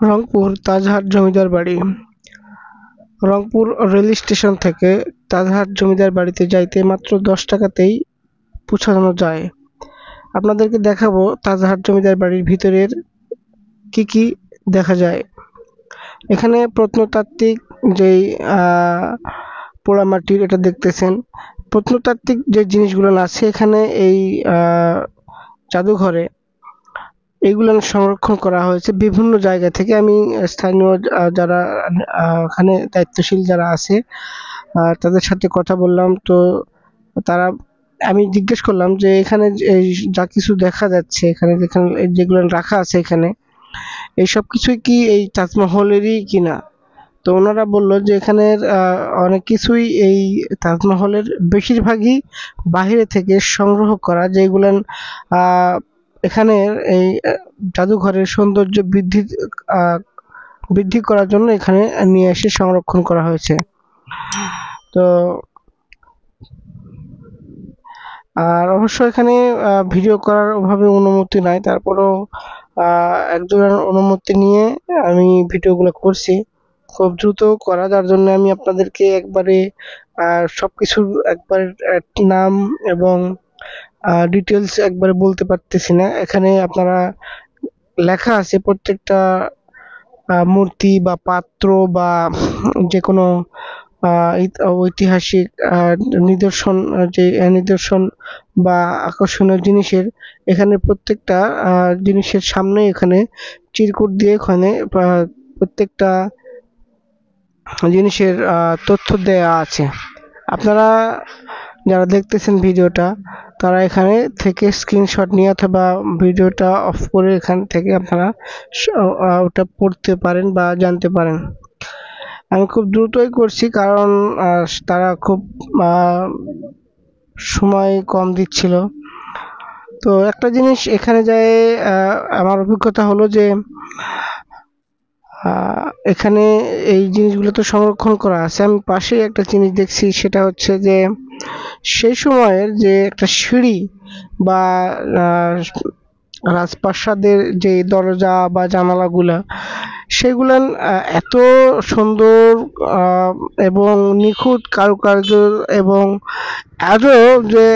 রংপুর তাজহাট জমিদার বাড়ি। Rangpur rail station থেকে তাজহাট জমিদার বাড়িতে যাইতে মাত্র 10 টাকাতেই পৌঁছানো যায়। আপনাদেরকে দেখাবো তাজহাট জমিদার বাড়ির ভিতরের কি কি দেখা যায়। এখানে প্রত্নতাত্ত্বিক যেই পোড়ামাটির এটা দেখতেছেন, প্রত্নতাত্ত্বিক যে জিনিসগুলো আছে এখানে এই জাদুঘরে এইগুলো সংরক্ষণ করা হয়েছে বিভিন্ন জায়গা থেকে। আমি স্থানীয় যারা এখানে দায়িত্বশীল যারা আছে তাদের সাথে কথা বললাম। তো তারা আমি জিজ্ঞেস করলাম যে এখানে এই যা কিছু দেখা যাচ্ছে এখানে যেগুলো রাখা আছে এখানে এই সব কিছুই কি এই তাজমহলেরই কিনা। তো ওনারা বলল যে এখানের অনেক কিছুই এই তাজমহলের বেশিরভাগই বাহিরে থেকে সংগ্রহ করা, যেগুলো এখানের এই জাদুঘরের সৌন্দর্য বৃদ্ধি করার জন্য এখানে নিয়ে এসে সংরক্ষণ করা হয়েছে। তো আর অবশ্য এখানে ভিডিও করার ওভাবে অনুমতি নাই, তারপরেও একজনের অনুমতি নিয়ে আমি ভিডিওগুলো করছি। খুব দ্রুত করা, যার জন্য আমি আপনাদেরকে একবারে সবকিছুর একবার নাম এবং ডিটেলস একবারে বলতে পারতেছি না। এখানে আপনারা লেখা আছে প্রত্যেকটা মূর্তি বা পাত্র বা যে কোনো ঐতিহাসিক নিদর্শন বা আকর্ষণীয় জিনিসের এখানে প্রত্যেকটা জিনিসের সামনে এখানে চিরকুট দিয়ে এখানে প্রত্যেকটা জিনিসের তথ্য দেয়া আছে। আপনারা যারা দেখতেছেন ভিডিওটা তারা এখানে থেকে স্ক্রিনশট নিয়ে অথবা ভিডিওটা অফ করে এখান থেকে আপনারা ওটা পড়তে পারেন বা জানতে পারেন। আমি খুব দ্রুতই করছি কারণ তারা খুব সময় কম দিচ্ছিল। তো একটা জিনিস এখানে যায় আমার অভিজ্ঞতা হলো যে এখানে এই জিনিসগুলো তো সংরক্ষণ করা আছে। আমি পাশে একটা জিনিস দেখছি, সেটা হচ্ছে যে সেই সময়ের যে একটা সিঁড়ি বা রাজপ্রাসাদের যে দরজা বা জানালাগুলা সেগুলান এত সুন্দর এবং নিখুঁত কারুকার্য এবং আজও যে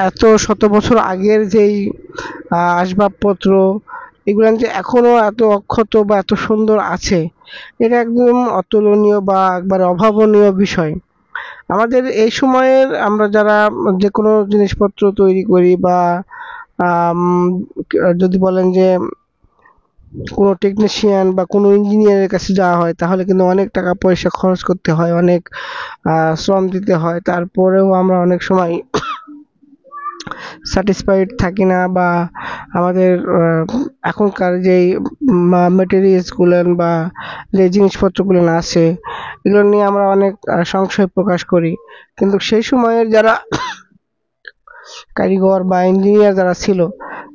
এত শত বছর আগের যেই আসবাবপত্র এগুলান যে এখনো এত অক্ষত বা এত সুন্দর আছে, এটা একদম অতুলনীয় বা একবারে অভাবনীয় বিষয়। আমাদের এই সময়ের আমরা যারা যে কোনো জিনিসপত্র তৈরি করি বা যদি বলেন যে কোনো টেকনিশিয়ান বা কোনো ইঞ্জিনিয়ারের কাছে যাওয়া হয় তাহলে কিন্তু অনেক টাকা পয়সা খরচ করতে হয়, অনেক শ্রম দিতে হয়, তারপরেও আমরা অনেক সময় স্যাটিসফাইড থাকি না বা আমাদের এখনকার যেই মেটেরিয়ালসগুলো বা যে জিনিসপত্রগুলো আছে এগুলো নিয়ে আমরা অনেক সংশয় প্রকাশ করি। কিন্তু সেই সময়ের যারা কারিগর বা ইঞ্জিনিয়ার যারা ছিল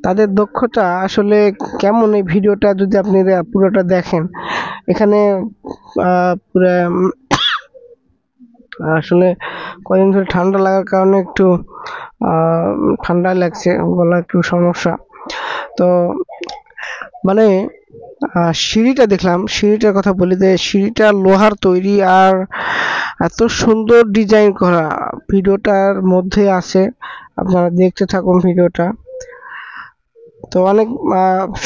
তাদের দক্ষতা আসলে কেমন, এই ভিডিওটা যদি আপনি পুরোটা দেখেন এখানে পুরো আসলে কয়েকদিন ধরে ঠান্ডা লাগার কারণে একটু ঠান্ডা লাগছে, গলা একটু সমস্যা। তো মানে সিঁড়িটা দেখলাম, সিঁড়িটার কথা বলি যে সিঁড়িটা লোহার তৈরি আর এত সুন্দর ডিজাইন করা, ভিডিওটার মধ্যে আছে, আপনারা দেখতে থাকুন ভিডিওটা। তো অনেক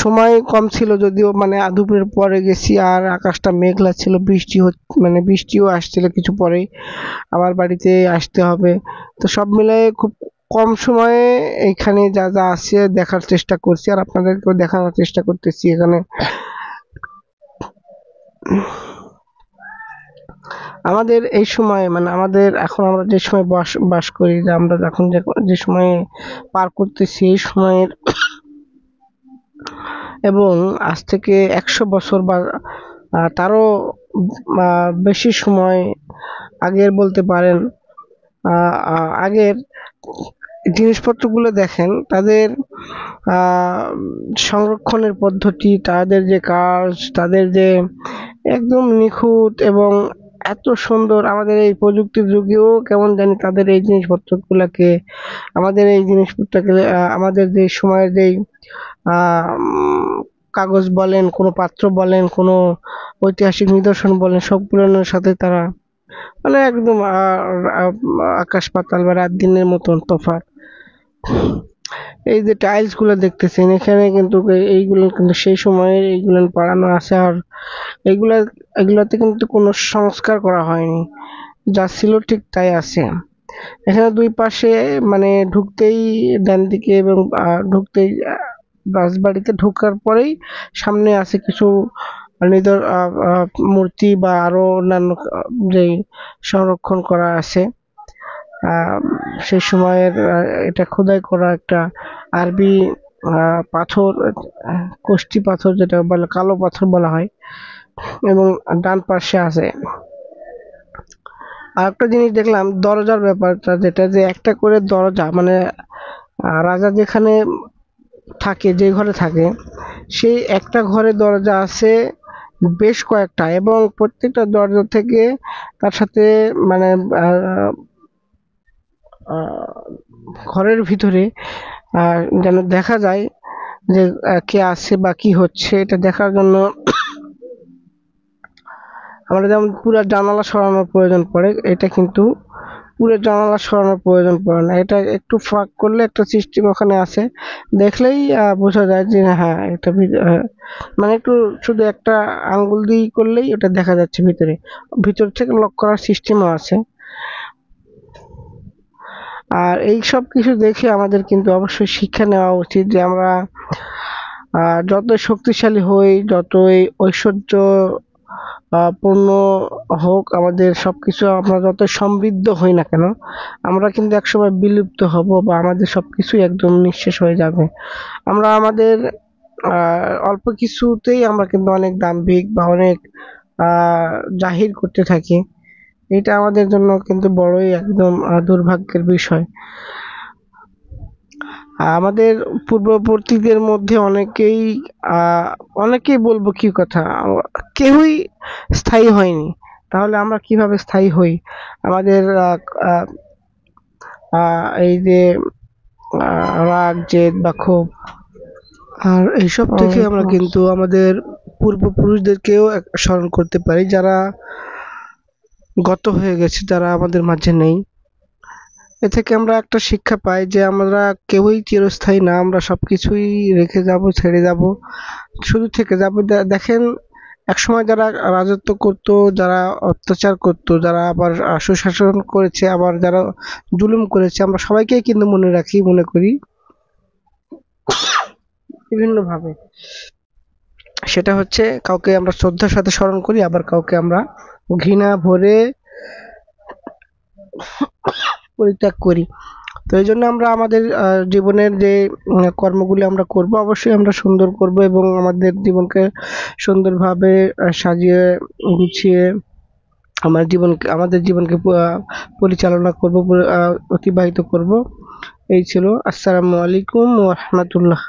সময় কম ছিল যদিও, মানে দুপুরের পরে গেছি আর আকাশটা মেঘলা ছিল, মানে বৃষ্টিও আসছিল কিছু পরেই, আবার বাড়িতে আসতে হবে। তো সব মিলায়ে খুব কম সময়ে এখানে যা যা আছে দেখার চেষ্টা করছি আর আপনাদেরকেও দেখানোর চেষ্টা করতেছি। এখানে আমাদের এই সময় মানে আমাদের এখন আমরা যে সময় বাস করি, যে আমরা এখন যে সময়ে পার করতেছি এই সময়ের এবং আজ থেকে 100 বছর বা তারও বেশি সময় আগের বলতে পারেন, আগের জিনিসপত্রগুলো দেখেন, তাদের সংরক্ষণের পদ্ধতি, তাদের যে কাজ, তাদের যে একদম নিখুঁত এবং এত সুন্দর। আমাদের এই প্রযুক্তির যুগেও কেমন জানি তাদের এই জিনিসপত্রগুলোকে আমাদের যে সময়ের যেই কাগজ বলেন, কোনো পাত্র বলেন, কোনো ঐতিহাসিক নিদর্শন বলেন, সবগুলোর সাথে তারা মানে একদম আকাশ পাতাল বা রাত দিনের মতন তফাৎ। এই যে টাইলস গুলো দেখতেছেন এখানে কিন্তু এইগুলো কিন্তু সেই সময়ের এইগুলো বানানো আছে। আর এইগুলা এগুলাতে কিন্তু কোনো সংস্কার করা হয়নি, যা ছিল ঠিক তাই আছে। এখানে দুই পাশে মানে ঢুকতেই ডান দিকে এবং ঢুকতেই রাজবাড়িতে ঢোকার পরেই সামনে আছে কিছু নিদর মূর্তি বা আরো অন্যান্য যে সংরক্ষণ করা আছে আহ, সেই সময়ের এটা খোদাই করা একটা আরবি পাথর, কষ্টি পাথর যেটা বলে কালো পাথর বলা হয়। এবং ডান পাশে আছে আর একটা জিনিস দেখলাম দরজার ব্যাপারটা, যেটা যে একটা করে দরজা মানে রাজা যেখানে থাকে, যে ঘরে থাকে, সেই একটা ঘরে দরজা আছে বেশ কয়েকটা, এবং প্রত্যেকটা দরজা থেকে তার সাথে মানে আহ, আহ, ঘরের ভিতরে যেন দেখা যায় যে কে আছে বা কি হচ্ছে, এটা দেখার জন্য আমরা যেমন পুরো জানালা সরানোর প্রয়োজন পড়ে, এটা কিন্তু পুরো জানালা সরানোর প্রয়োজন পড়ে না। এটা একটু ফাঁক করলে একটা সিস্টেম ওখানে আছে, দেখলেই বোঝা যায় যে হ্যাঁ এটা মানে একটু শুধু একটা আঙ্গুল দিয়ে করলেই ওটা দেখা যাচ্ছে ভিতরে, ভিতর থেকে লক করার সিস্টেমও আছে। আর এই সব কিছু দেখে আমাদের কিন্তু অবশ্যই শিক্ষা নেওয়া উচিত যে আমরা যতই শক্তিশালী হই, যতই ঐশ্বর্য পূর্ণ হোক আমাদের সবকিছু, আমরা যত সমৃদ্ধ হই না কেন, আমরা কিন্তু একসময় বিলুপ্ত হব বা আমাদের সবকিছুই একদম নিঃশেষ হয়ে যাবে। আমরা আমাদের অল্প কিছুতেই আমরা কিন্তু অনেক দাম্ভিক বা অনেক জাহির করতে থাকি। এটা আমাদের জন্য কিন্তু বড়ই একদম দুর্ভাগ্যের বিষয়। আমাদের পূর্ববর্তীদের মধ্যে অনেকেই বলবো কি কথা, কেউই স্থায়ী হয়নি। তাহলে আমরা কিভাবে স্থায়ী হই? আমাদের আহ, এই যে রাগ, জেদ বা ক্ষোভ, আর এইসব থেকে আমরা কিন্তু আমাদের পূর্বপুরুষদেরকেও স্মরণ করতে পারি, যারা গত হয়ে গেছে, যারা আমাদের মাঝে নেই। এ থেকে আমরা একটা শিক্ষা পাই যে আমরা কেউই চিরস্থায়ী না, আমরা সবকিছুই রেখে যাব, ছেড়ে যাব, শুধু থেকে যাব। দেখেন একসময় যারা রাজত্ব করত, যারা অত্যাচার করত, যারা আবার সুশাসন করেছে, আবার যারা জুলুম করেছে, আমরা সবাইকেই কিন্তু মনে রাখি, মনে করি বিভিন্ন ভাবে। সেটা হচ্ছে কাউকে আমরা শ্রদ্ধার সাথে স্মরণ করি, আবার কাউকে আমরা ঘৃণা ভরে পরিত্যাগ করি। তো এই জন্য আমরা আমাদের জীবনের যে কর্মগুলি আমরা করব, অবশ্যই আমরা সুন্দর করব এবং আমাদের জীবনকে সুন্দরভাবে সাজিয়ে গুছিয়ে আমাদের জীবনকে পরিচালনা করব, অতিবাহিত করব। এই ছিল। আসসালামু আলাইকুম ওয়া রাহমাতুল্লাহ।